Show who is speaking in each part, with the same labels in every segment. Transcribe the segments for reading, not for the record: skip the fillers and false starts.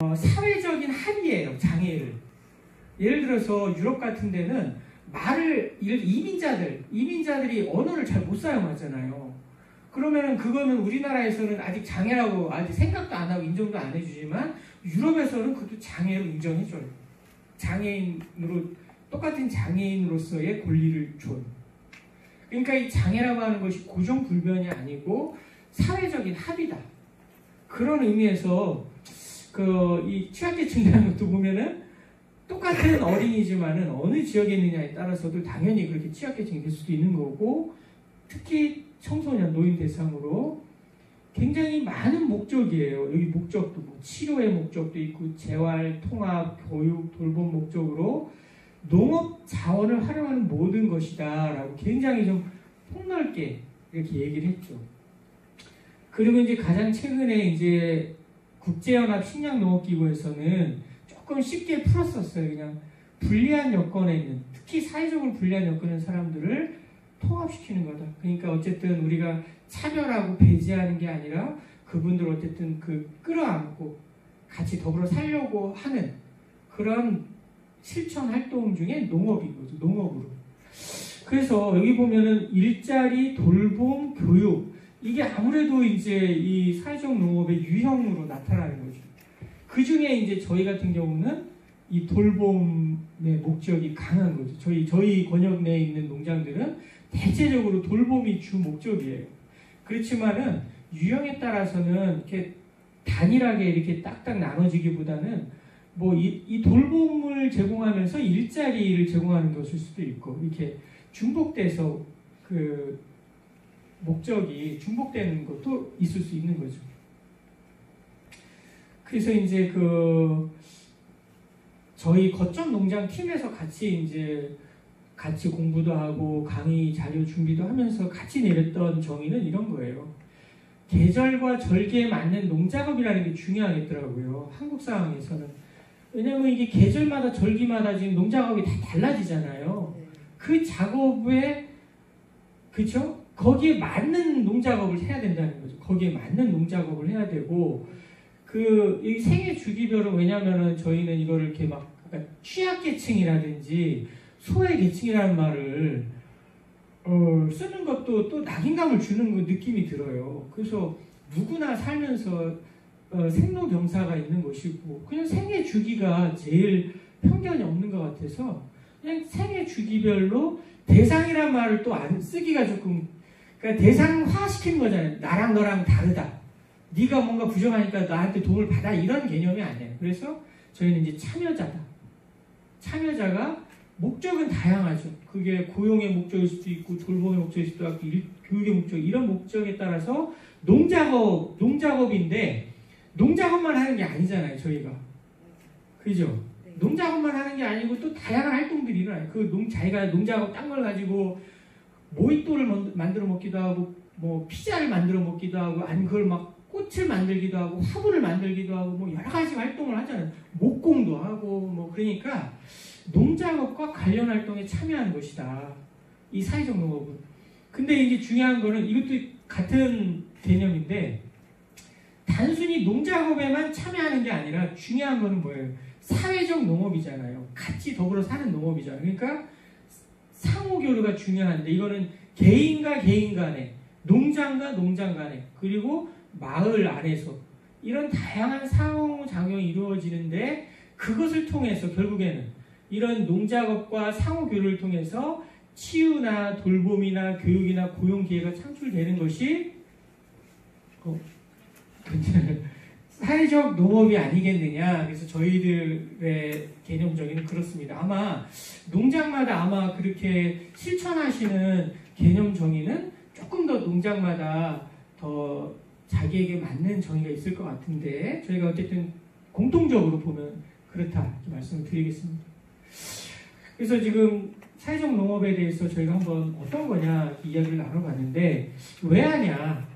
Speaker 1: 사회적인 합의예요. 장애를. 예를 들어서 유럽 같은 데는 이민자들이 언어를 잘 못 사용하잖아요. 그러면은 그거는 우리나라에서는 아직 장애라고 아직 생각도 안 하고 인정도 안 해주지만 유럽에서는 그것도 장애로 인정해줘요. 똑같은 장애인으로서의 권리를 줘요. 그러니까 이 장애라고 하는 것이 고정불변이 아니고 사회적인 합의다. 그런 의미에서 이 취약계층이라는 것도 보면은 똑같은 어린이지만은 어느 지역에 있느냐에 따라서도 당연히 그렇게 취약계층이 될 수도 있는 거고, 특히 청소년, 노인 대상으로 굉장히 많은 목적이에요. 여기 목적도 치료의 목적도 있고 재활, 통합, 교육, 돌봄 목적으로 농업 자원을 활용하는 모든 것이다 라고 굉장히 좀 폭넓게 이렇게 얘기를 했죠. 그리고 이제 가장 최근에 이제 국제연합 식량농업기구에서는 조금 쉽게 풀었었어요. 그냥 불리한 여건에 있는, 특히 사회적으로 불리한 여건에 있는 사람들을 통합시키는 거다. 그러니까 어쨌든 우리가 차별하고 배제하는 게 아니라 그분들 어쨌든 끌어안고 같이 더불어 살려고 하는 그런 실천 활동 중에 농업인 거죠. 농업으로. 그래서 여기 보면은 일자리, 돌봄, 교육, 이게 아무래도 이제 이 사회적 농업의 유형으로 나타나는 거죠. 그 중에 이제 저희 같은 경우는 이 돌봄의 목적이 강한 거죠. 저희 권역 내에 있는 농장들은 대체적으로 돌봄이 주 목적이에요. 그렇지만은 유형에 따라서는 이렇게 단일하게 이렇게 딱딱 나눠지기보다는 이 돌봄을 제공하면서 일자리를 제공하는 것일 수도 있고, 이렇게 중복돼서 목적이 중복되는 것도 있을 수 있는 거죠. 그래서 이제 저희 거점 농장 팀에서 같이 공부도 하고 강의 자료 준비도 하면서 같이 내렸던 정의는 이런 거예요. 계절과 절기에 맞는 농작업이라는 게 중요하겠더라고요. 한국 상황에서는. 왜냐하면 이게 계절마다 절기마다 지금 농작업이 다 달라지잖아요. 그 작업에, 그쵸? 거기에 맞는 농작업을 해야 된다는 거죠. 거기에 맞는 농작업을 해야 되고, 이 생애 주기별은, 왜냐면은 저희는 이거를 이렇게 취약계층이라든지 소외계층이라는 말을 쓰는 것도 또 낙인감을 주는 느낌이 들어요. 그래서 누구나 살면서 생로병사가 있는 것이고, 그냥 생애 주기가 제일 편견이 없는 것 같아서 그냥 생애 주기별로 대상이란 말을 또 안 쓰기가 조금, 그러니까 대상화시키는 거잖아요. 나랑 너랑 다르다. 네가 뭔가 부정하니까 나한테 도움을 받아, 이런 개념이 아니에요. 그래서 저희는 이제 참여자다. 참여자가 목적은 다양하죠. 그게 고용의 목적일 수도 있고 돌봄의 목적일 수도 있고 교육의 목적, 이런 목적에 따라서 농작업인데 농작업만 하는 게 아니잖아요. 저희가. 그죠? 농작업만 하는 게 아니고 또 다양한 활동들이 일어나요. 자기가 농작업 딴 걸 가지고 모히또를 만들어 먹기도 하고, 피자를 만들어 먹기도 하고, 아니 그걸 꽃을 만들기도 하고, 화분을 만들기도 하고, 여러 가지 활동을 하잖아요. 목공도 하고, 그러니까 농작업과 관련 활동에 참여하는 것이다. 이 사회적 농업은. 근데 이제 중요한 거는 이것도 같은 개념인데, 단순히 농작업에만 참여하는 게 아니라 중요한 거는 뭐예요? 사회적 농업이잖아요. 같이 더불어 사는 농업이잖아요. 그러니까 상호교류가 중요한데, 이거는 개인과 개인 간에, 농장과 농장 간에, 그리고 마을 안에서 이런 다양한 상호작용이 이루어지는데, 그것을 통해서 결국에는 이런 농작업과 상호교류를 통해서 치유나 돌봄이나 교육이나 고용 기회가 창출되는 것이 사회적 농업이 아니겠느냐. 그래서 저희들의 개념적인 그렇습니다. 아마 농장마다 아마 그렇게 실천하시는 개념 정의는 조금 더 농장마다 더 자기에게 맞는 정의가 있을 것 같은데, 저희가 어쨌든 공통적으로 보면 그렇다 이렇게 말씀을 드리겠습니다. 그래서 지금 사회적 농업에 대해서 저희가 한번 어떤 거냐 이야기를 나눠봤는데, 왜 하냐?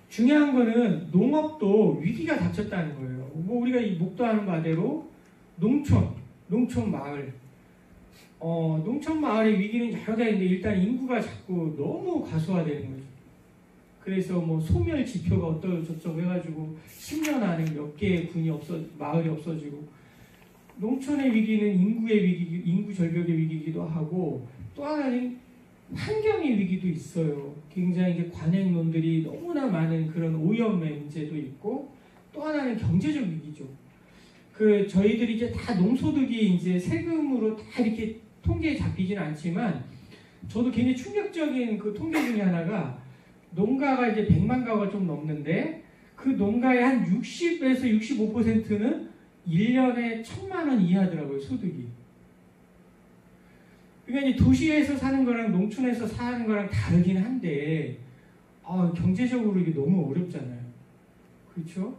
Speaker 1: 중요한 거는 농업도 위기가 닥쳤다는 거예요. 우리가 목도하는 바대로 농촌 마을, 농촌 마을의 위기는 여러 가지인데, 일단 인구가 자꾸 너무 과소화되는 거죠. 그래서 뭐 소멸 지표가 어떠고 저쩌고 해가지고 10년 안에 몇 개의 마을이 없어지고, 농촌의 위기는 인구의 위기, 인구 절벽의 위기이기도 하고, 또 하나는 환경의 위기도 있어요. 굉장히 이제 관행론들이 너무나 많은 그런 오염의 문제도 있고, 또 하나는 경제적 위기죠. 저희들이 이제 다 농소득이 이제 세금으로 다 이렇게 통계에 잡히지는 않지만, 저도 굉장히 충격적인 그 통계 중에 하나가, 농가가 이제 100만 가구가 좀 넘는데, 그 농가의 한 60에서 65%는 1년에 1,000만 원 이하더라고요, 소득이. 그러니까 이제 도시에서 사는 거랑 농촌에서 사는 거랑 다르긴 한데, 경제적으로 이게 너무 어렵잖아요. 그렇죠?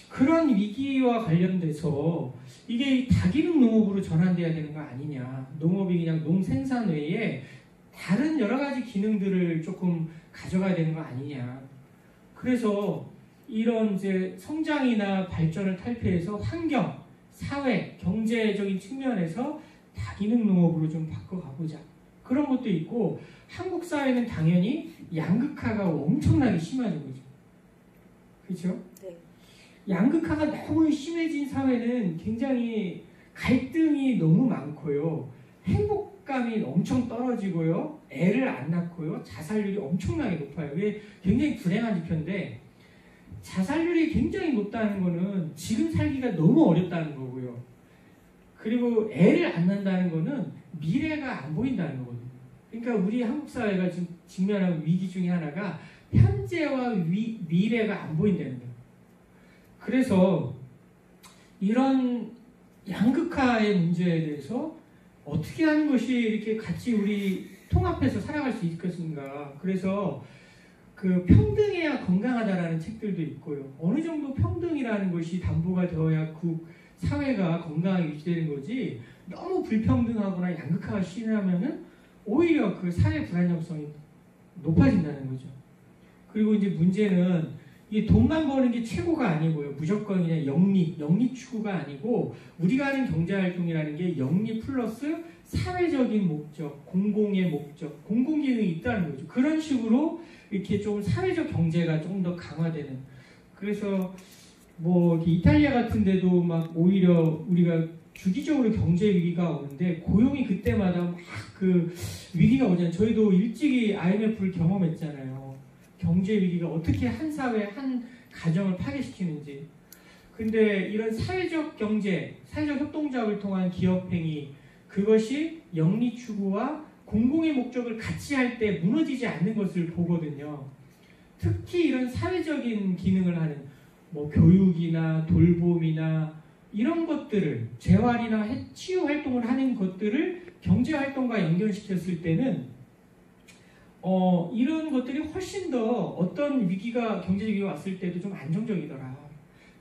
Speaker 1: 그런 위기와 관련돼서 이게 다기능 농업으로 전환돼야 되는 거 아니냐. 농업이 그냥 농생산 외에 다른 여러 가지 기능들을 조금 가져가야 되는 거 아니냐. 그래서 이런 이제 성장이나 발전을 탈피해서 환경, 사회, 경제적인 측면에서 다기능 농업으로 좀 바꿔가보자. 그런 것도 있고, 한국 사회는 당연히 양극화가 엄청나게 심해진 거죠. 그렇죠?
Speaker 2: 네.
Speaker 1: 양극화가 너무 심해진 사회는 굉장히 갈등이 너무 많고요. 행복감이 엄청 떨어지고요. 애를 안 낳고요. 자살률이 엄청나게 높아요. 이게 굉장히 불행한 지표인데, 자살률이 굉장히 높다는 거는 지금 살기가 너무 어렵다는 거고요. 그리고 애를 안 낳는다는 거는 미래가 안 보인다는 거거든요. 그러니까 우리 한국 사회가 지금 직면하는 위기 중에 하나가 현재와 미래가 안 보인다는 거예요. 그래서 이런 양극화의 문제에 대해서 어떻게 하는 것이 이렇게 같이 우리 통합해서 살아갈 수 있겠습니까? 그래서 그 평등해야 건강하다라는 책들도 있고요. 어느 정도 평등이라는 것이 담보가 되어야 그 사회가 건강하게 유지되는 거지, 너무 불평등하거나 양극화가 심하면은 오히려 그 사회 불안정성이 높아진다는 거죠. 그리고 이제 문제는 이 돈만 버는 게 최고가 아니고요. 무조건 그냥 영리 추구가 아니고, 우리가 하는 경제활동이라는 게 영리 플러스 사회적인 목적, 공공의 목적, 공공기능이 있다는 거죠. 그런 식으로 이렇게 좀 사회적 경제가 조금 더 강화되는. 그래서 뭐 이탈리아 같은 데도 막 오히려 우리가 주기적으로 경제 위기가 오는데, 고용이 그때마다 막 그 위기가 오잖아요. 저희도 일찍이 IMF를 경험했잖아요. 경제 위기가 어떻게 한 사회, 한 가정을 파괴시키는지. 근데 이런 사회적 경제, 사회적 협동조합을 통한 기업 행위, 그것이 영리 추구와 공공의 목적을 같이 할 때 무너지지 않는 것을 보거든요. 특히 이런 사회적인 기능을 하는 뭐 교육이나 돌봄이나 이런 것들을, 재활이나 치유 활동을 하는 것들을 경제 활동과 연결시켰을 때는 이런 것들이 훨씬 더 어떤 위기가, 경제 위기가 왔을 때도 좀 안정적이더라.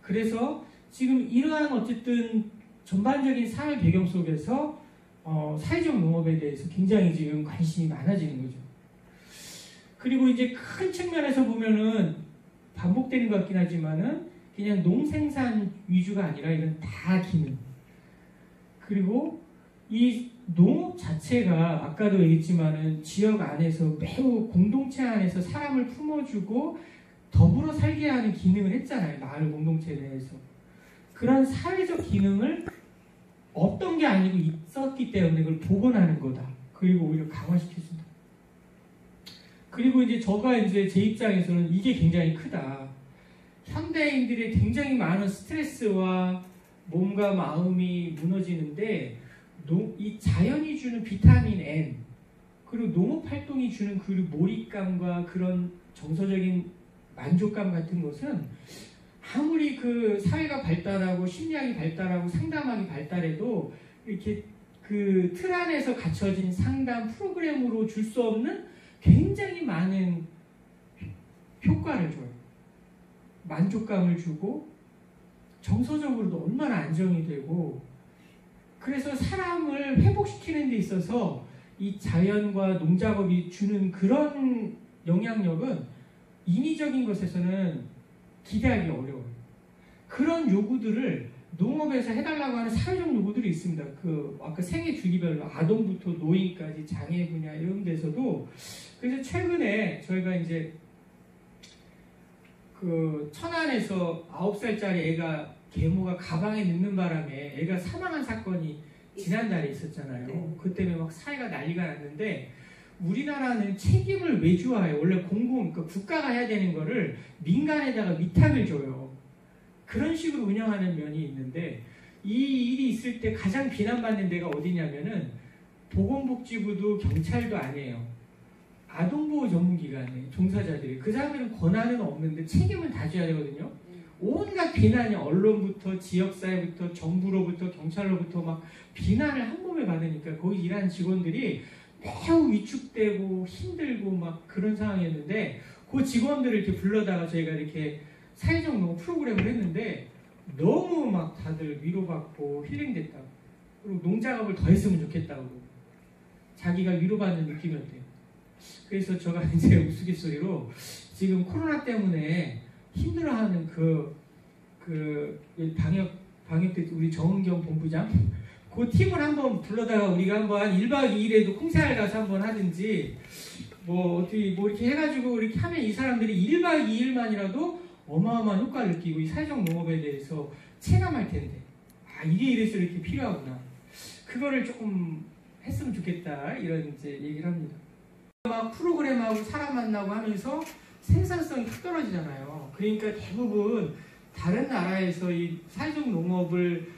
Speaker 1: 그래서 지금 이러한 어쨌든 전반적인 사회 배경 속에서 사회적 농업에 대해서 굉장히 지금 관심이 많아지는 거죠. 그리고 이제 큰 측면에서 보면은 반복되는 것 같긴 하지만은 그냥 농생산 위주가 아니라 이런 다 기능. 그리고 이 농업 자체가 아까도 얘기했지만은 지역 안에서 매우 공동체 안에서 사람을 품어주고 더불어 살게 하는 기능을 했잖아요. 마을 공동체 내에서. 그런 사회적 기능을 없던 게 아니고 있었기 때문에 그걸 복원하는 거다. 그리고 오히려 강화시켜준다. 그리고 이제 제 입장에서는 이게 굉장히 크다. 현대인들의 굉장히 많은 스트레스와 몸과 마음이 무너지는데, 이 자연이 주는 비타민 N, 그리고 농업 활동이 주는 그 몰입감과 그런 정서적인 만족감 같은 것은 아무리 그 사회가 발달하고 심리학이 발달하고 상담학이 발달해도 이렇게 그 틀 안에서 갖춰진 상담 프로그램으로 줄 수 없는 굉장히 많은 효과를 줘요. 만족감을 주고 정서적으로도 얼마나 안정이 되고, 그래서 사람을 회복시키는 데 있어서 이 자연과 농작업이 주는 그런 영향력은 인위적인 것에서는 기대하기 어려워요. 그런 요구들을 농업에서 해달라고 하는 사회적 요구들이 있습니다. 아까 생애 주기별로 아동부터 노인까지 장애 분야 이런 데서도. 그래서 최근에 저희가 이제 그 천안에서 9살짜리 애가 계모가 가방에 넣는 바람에 애가 사망한 사건이 지난달에 있었잖아요.
Speaker 2: 네.
Speaker 1: 그 때문에 막 사회가 난리가 났는데 우리나라는 책임을 외주화해요. 원래 그러니까 국가가 해야 되는 거를 민간에다가 위탁을 줘요. 그런 식으로 운영하는 면이 있는데 이 일이 있을 때 가장 비난받는 데가 어디냐면은 보건복지부도 경찰도 아니에요. 아동보호 전문기관에 종사자들이 그 사람들은 권한은 없는데 책임은 다 져야 되거든요. 온갖 비난이 언론부터 지역사회부터 정부로부터 경찰로부터 막 비난을 한 몸에 받으니까 거기 일하는 직원들이 매우 위축되고 힘들고 막 그런 상황이었는데 그 직원들을 이렇게 불러다가 저희가 이렇게 사회적 농업 프로그램을 했는데 너무 막 다들 위로받고 힐링됐다고 그리고 농작업을 더 했으면 좋겠다고 자기가 위로받는 느낌이었대요. 그래서 제가 이제 우스갯소리로 지금 코로나 때문에 힘들어하는 그 방역 때 우리 정은경 본부장 그 팀을 한번 불러다가 우리가 한번 1박 2일에도 콩사를 가서 한번 하든지 뭐 어떻게 뭐 이렇게 해가지고 이렇게 하면 이 사람들이 1박 2일만이라도 어마어마한 효과를 느끼고 이 사회적 농업에 대해서 체감할 텐데 아 이게 이래서 이렇게 필요하구나 그거를 조금 했으면 좋겠다 이런 이제 얘기를 합니다. 막 프로그램하고 사람 만나고 하면서 생산성이 확 떨어지잖아요. 그러니까 대부분 다른 나라에서 이 사회적 농업을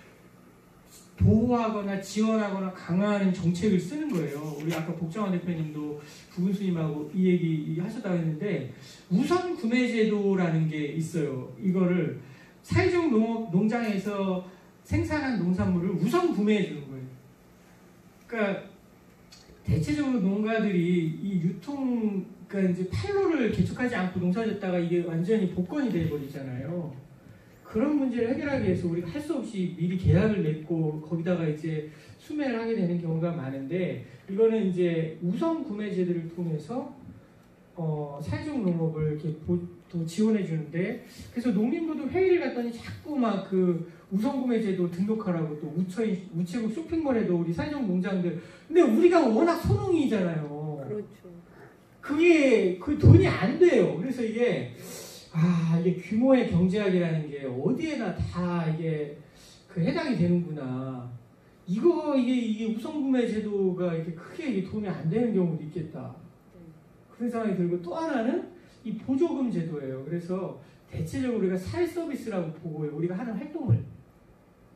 Speaker 1: 보호하거나 지원하거나 강화하는 정책을 쓰는 거예요. 우리 아까 복정환 대표님도 부군수님하고 이 얘기 하셨다고 했는데 우선 구매 제도라는 게 있어요. 이거를 사회적 농장에서 생산한 농산물을 우선 구매해 주는 거예요. 그러니까 대체적으로 농가들이 이 그러니까 이제 판로를 개척하지 않고 농사짓다가 이게 완전히 복권이 돼버리잖아요. 그런 문제를 해결하기 위해서 우리가 할 수 없이 미리 계약을 맺고 거기다가 이제 수매를 하게 되는 경우가 많은데 이거는 이제 우선 구매 제도를 통해서 사회적 농업을 이렇게 또 지원해 주는데 그래서 농림부도 회의를 갔더니 자꾸 막 그 우선 구매 제도 등록하라고 또 우체국 쇼핑몰에도 우리 사회적 농장들 근데 우리가 워낙 소농이잖아요.
Speaker 2: 그렇죠.
Speaker 1: 그게 그 돈이 안 돼요. 그래서 이게 이게 규모의 경제학이라는 게 어디에나 다 이게 그 해당이 되는구나. 이게 우선구매 제도가 이렇게 크게 이게 도움이 안 되는 경우도 있겠다. 그런 생각이 들고 또 하나는 이 보조금 제도예요. 그래서 대체적으로 우리가 사회 서비스라고 보고요. 우리가 하는 활동을.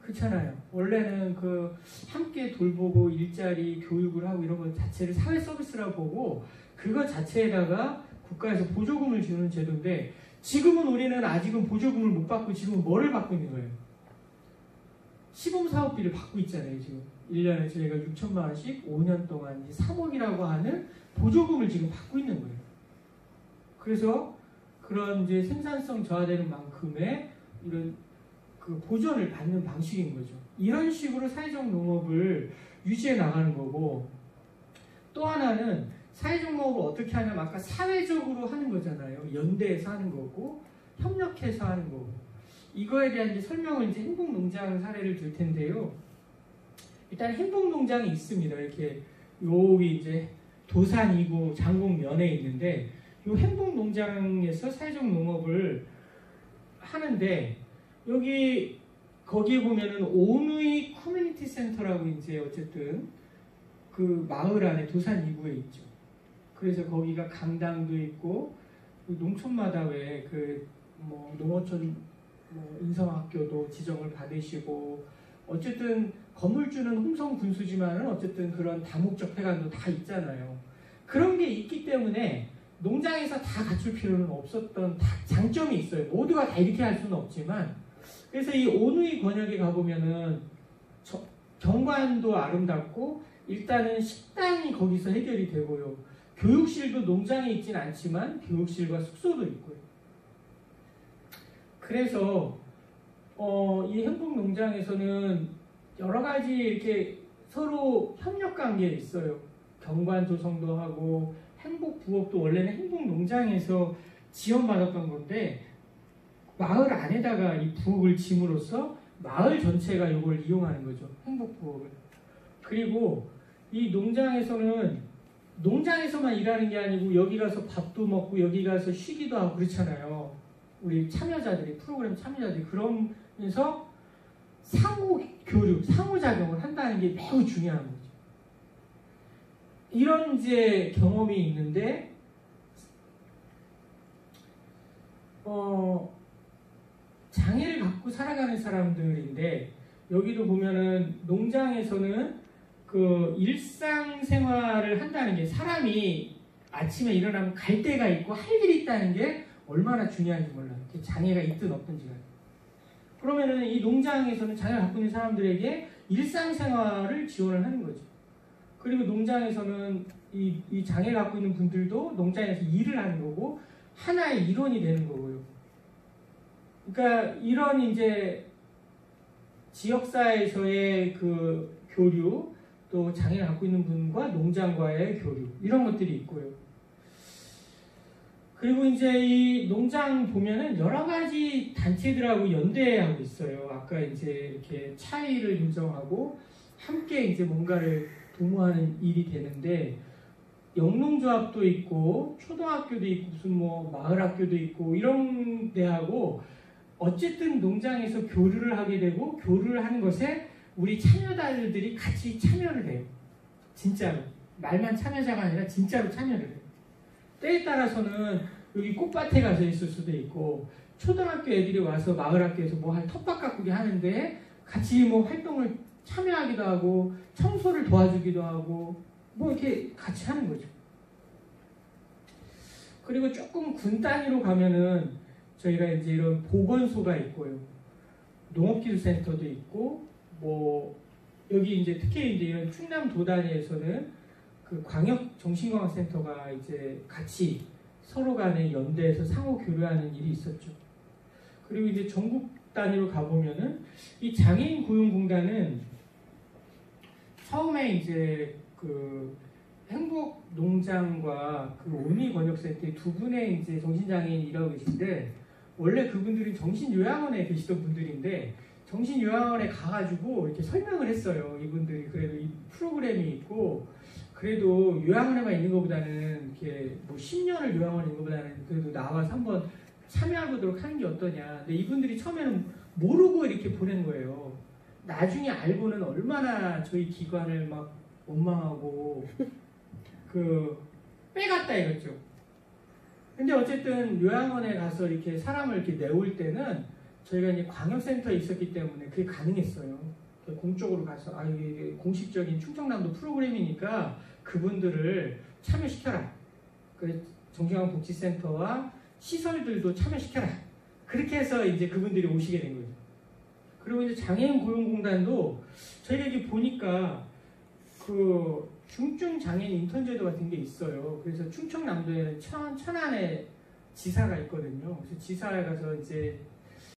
Speaker 1: 그렇잖아요. 원래는 그 함께 돌보고 일자리 교육을 하고 이런 것 자체를 사회 서비스라고 보고 그거 자체에다가 국가에서 보조금을 주는 제도인데 지금은 우리는 아직은 보조금을 못 받고 지금은 뭐를 받고 있는 거예요? 시범사업비를 받고 있잖아요. 지금 1년에 저희가 6천만 원씩 5년 동안 3억이라고 하는 보조금을 지금 받고 있는 거예요. 그래서 그런 이제 생산성 저하되는 만큼의 이런 그 보전을 받는 방식인 거죠. 이런 식으로 사회적 농업을 유지해 나가는 거고 또 하나는 사회적 농업을 어떻게 하냐면 아까 사회적으로 하는 거잖아요. 연대해서 하는 거고 협력해서 하는 거고 이거에 대한 이제 설명을 이제 행복농장 사례를 들 텐데요. 일단 행복농장이 있습니다. 이렇게 여기 이제 도산 2구 장곡면에 있는데 이 행복농장에서 사회적 농업을 하는데 거기에 보면은 온의 커뮤니티 센터라고 이제 어쨌든 그 마을 안에 도산 2구에 있죠. 그래서 거기가 강당도 있고 농촌마다 왜 그 뭐 농어촌 뭐 인성학교도 지정을 받으시고 어쨌든 건물주는 홍성 군수지만은 어쨌든 그런 다목적 회관도 다 있잖아요. 그런 게 있기 때문에 농장에서 다 갖출 필요는 없었던 장점이 있어요. 모두가 다 이렇게 할 수는 없지만 그래서 이 온의 권역에 가보면은 경관도 아름답고 일단은 식당이 거기서 해결이 되고요. 교육실도 농장에 있진 않지만 교육실과 숙소도 있고요. 그래서 이 행복농장에서는 여러 가지 이렇게 서로 협력 관계에 있어요. 경관 조성도 하고 행복부엌도 원래는 행복농장에서 지원받았던 건데 마을 안에다가 이 부엌을 짐으로써 마을 전체가 이걸 이용하는 거죠. 행복부엌을. 그리고 이 농장에서는 농장에서만 일하는 게 아니고 여기 가서 밥도 먹고 여기 가서 쉬기도 하고 그렇잖아요. 우리 참여자들이, 프로그램 참여자들이 그러면서 상호 교류, 상호작용을 한다는 게 매우 중요한 거죠. 이런 이제 경험이 있는데, 장애를 갖고 살아가는 사람들인데, 여기도 보면은 농장에서는 그 일상생활을 한다는 게, 사람이 아침에 일어나면 갈 데가 있고 할 일이 있다는 게 얼마나 중요한지 몰라요. 장애가 있든 없든지가. 그러면은 이 농장에서는 장애를 갖고 있는 사람들에게 일상생활을 지원을 하는 거죠. 그리고 농장에서는 이 장애를 갖고 있는 분들도 농장에서 일을 하는 거고 하나의 일원이 되는 거고요. 그러니까 이런 이제 지역사회에서의 그 교류, 또 장애를 갖고 있는 분과 농장과의 교류, 이런 것들이 있고요. 그리고 이제 이 농장 보면은 여러 가지 단체들하고 연대하고 있어요. 아까 이제 이렇게 차이를 인정하고 함께 이제 뭔가를 도모하는 일이 되는데, 영농조합도 있고 초등학교도 있고 무슨 뭐 마을학교도 있고 이런 데하고 어쨌든 농장에서 교류를 하게 되고, 교류를 하는 것에 우리 참여자들이 같이 참여를 해요. 진짜로. 말만 참여자가 아니라 진짜로 참여를 해요. 때에 따라서는 여기 꽃밭에 가서 있을 수도 있고, 초등학교 애들이 와서 마을학교에서 뭐 텃밭 가꾸기 하는데 같이 뭐 활동을 참여하기도 하고, 청소를 도와주기도 하고, 뭐 이렇게 같이 하는 거죠. 그리고 조금 군 단위로 가면은 저희가 이제 이런 보건소가 있고요. 농업기술센터도 있고, 뭐 여기 이제 특히 이제 이런 충남도 단위에서는 그 광역정신건강센터가 이제 같이 서로 간에 연대해서 상호 교류하는 일이 있었죠. 그리고 이제 전국 단위로 가보면은 이 장애인 고용공단은 처음에 이제 그 행복농장과 그 온리권역센터 두 분의 이제 정신장애인이 일하고 계신데, 원래 그분들은 정신요양원에 계시던 분들인데 정신요양원에 가가지고 이렇게 설명을 했어요. 이분들이 그래도 이 프로그램이 있고, 그래도 요양원에만 있는 것보다는 이렇게 뭐 10년을 요양원에 있는 것보다는 그래도 나와서 한번 참여해보도록 하는 게 어떠냐. 근데 이분들이 처음에는 모르고 이렇게 보낸 거예요. 나중에 알고는 얼마나 저희 기관을 막 원망하고 그 빼갔다 이거죠. 근데 어쨌든 요양원에 가서 이렇게 사람을 이렇게 내올 때는 저희가 이제 광역센터에 있었기 때문에 그게 가능했어요. 공적으로 가서 이게 공식적인 충청남도 프로그램이니까 그분들을 참여시켜라. 그래서 정신건강복지센터와 시설들도 참여시켜라. 그렇게 해서 이제 그분들이 오시게 된 거죠. 그리고 이제 장애인 고용공단도 저희가 이게 보니까 그 중증 장애인 인턴제도 같은 게 있어요. 그래서 충청남도에는 천안에 지사가 있거든요. 그래서 지사에 가서 이제